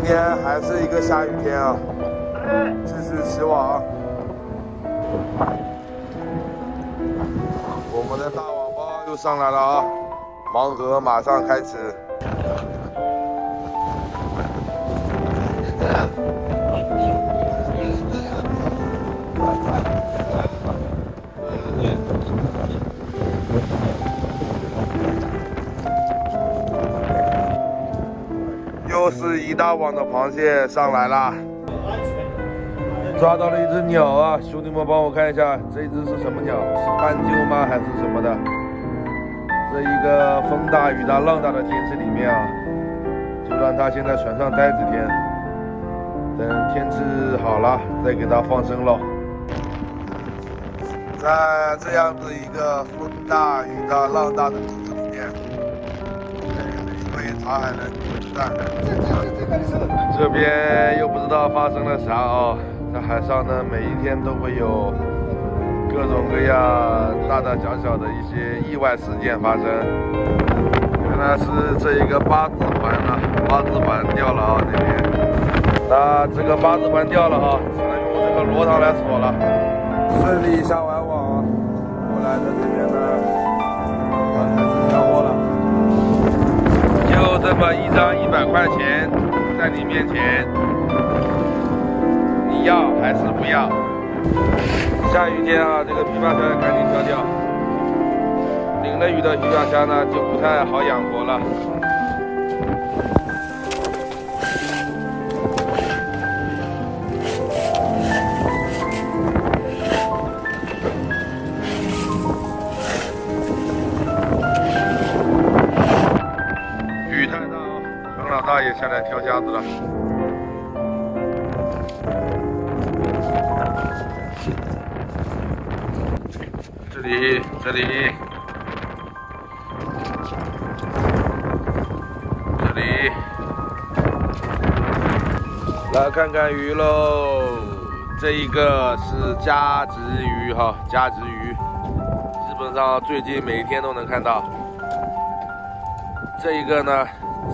天还是一个下雨天啊，继续起网。我们的大网包又上来了啊！盲盒马上开始。又是一大网的螃蟹上来啦！抓到了一只鸟啊！兄弟们帮我看一下，这一只是什么鸟？是斑鸠吗？还是什么的？这一个风大雨大浪大的天气里面啊，就让它先在船上待几天，等天气好了再给它放生喽。在这样子一个风大雨大浪大的日子里面，一位茶海人在这边又不知道发生了啥啊！在海上呢，每一天都会有各种各样大大小小的一些意外事件发生。原来是这一个八字环啊，八字环掉了啊，这边。那这个八字环掉了啊，只能用这个螺膛来锁了。顺利下完网，过来的这边呢，要开始交货了。就这么一张100块钱在你面前。你要还是不要？下雨天啊，这个皮划虾赶紧挑掉。淋了雨的皮划虾呢，就不太好养活了。雨太大啊，陈老大也下来挑虾子了。这里，来看看鱼喽。这一个是加值鱼哈，加值鱼，基本上最近每天都能看到。这一个呢，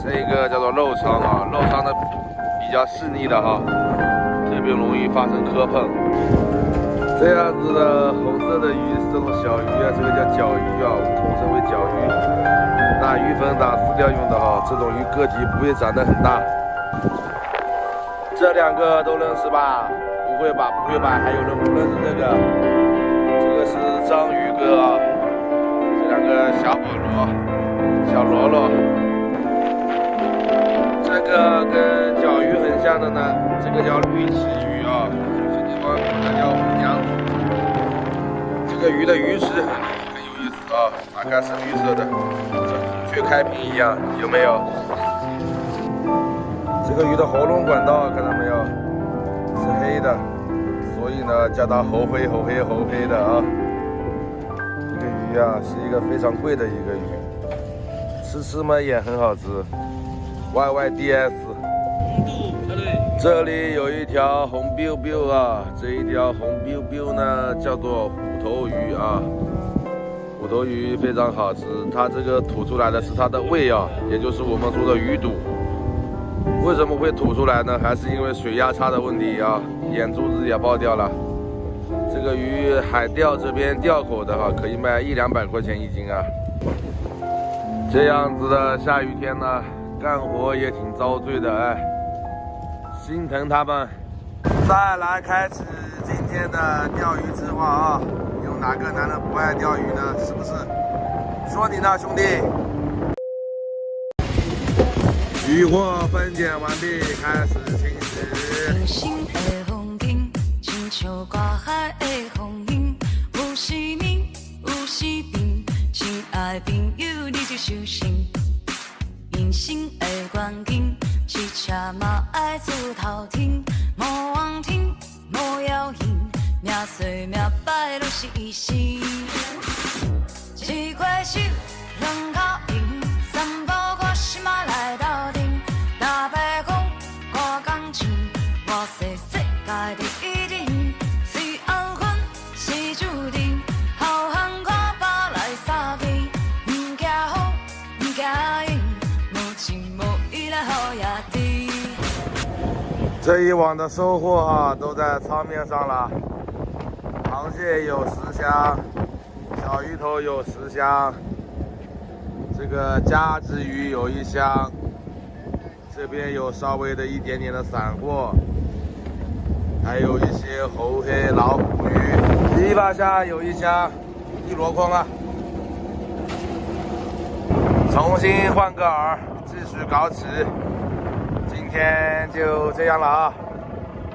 这一个叫做肉肠啊，肉肠的比较细腻的哈，特别容易发生磕碰。这样子的红色的鱼是这种小鱼啊，这个叫角鱼啊，我们统称为角鱼。打鱼粉、打饲料用的哈，这种鱼个体不会长得很大。这两个都认识吧？不会吧？不会吧？还有人不认识这个？这个是章鱼哥啊，这两个小保罗、小罗罗。这个跟角鱼很像的呢，这个叫绿鳍鱼啊。它叫红娘子，这个鱼的鱼食很有意思啊，大概是绿色的，像孔雀开屏一样，有没有？这个鱼的喉咙管道看到没有？是黑的，所以呢叫它猴黑的啊。这个鱼啊是一个非常贵的一个鱼，吃嘛也很好吃 ，YYDS。这里有一条红 biu biu 啊，这一条红 biu biu 呢叫做虎头鱼啊，虎头鱼非常好吃，它这个吐出来的是它的胃啊，也就是我们说的鱼肚。为什么会吐出来呢？还是因为水压差的问题啊，眼珠子也爆掉了。这个鱼海钓这边钓口的哈，可以卖100-200块钱1斤啊。这样子的下雨天呢，干活也挺遭罪的哎。心疼他们。再来开始今天的钓鱼计划啊！有哪个男人不爱钓鱼呢？是不是？说你呢，兄弟。渔获分拣完毕，开始清洗。清新的风景，亲像大海的风景，有时明，有时平。亲爱的朋友，你就小心。人生的关键。汽车嘛爱自头停，莫妄停，莫要紧，命衰命歹都是一时。一回手，两口赢，3步看心嘛来斗阵。若白讲我讲真，我是世界第一人。虽缘分是注定，好汉看包来相见，唔惊风，唔惊雨，无情无义来好也。这一网的收获啊，都在舱面上了。螃蟹有10箱，小鱼头有10箱，这个夹子鱼有1箱，这边有稍微的一点点的散货，还有一些猴黑老虎鱼。篱笆下有1箱，一箩筐啊。重新换个饵，继续搞起。今天就这样了啊，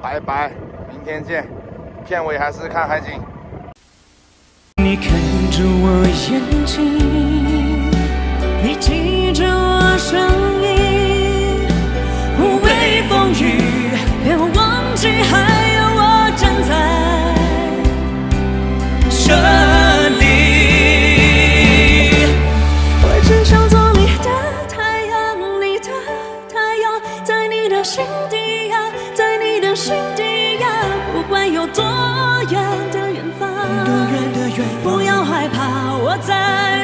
拜拜，明天见。片尾还是看海景。你看着我眼睛，你记着我声音，无畏风雨，别忘记还有我站在这里。我只想做你的太阳，你的太阳，在你的心底呀，在你的心底呀，不管有多远的远方，不要害怕，我在。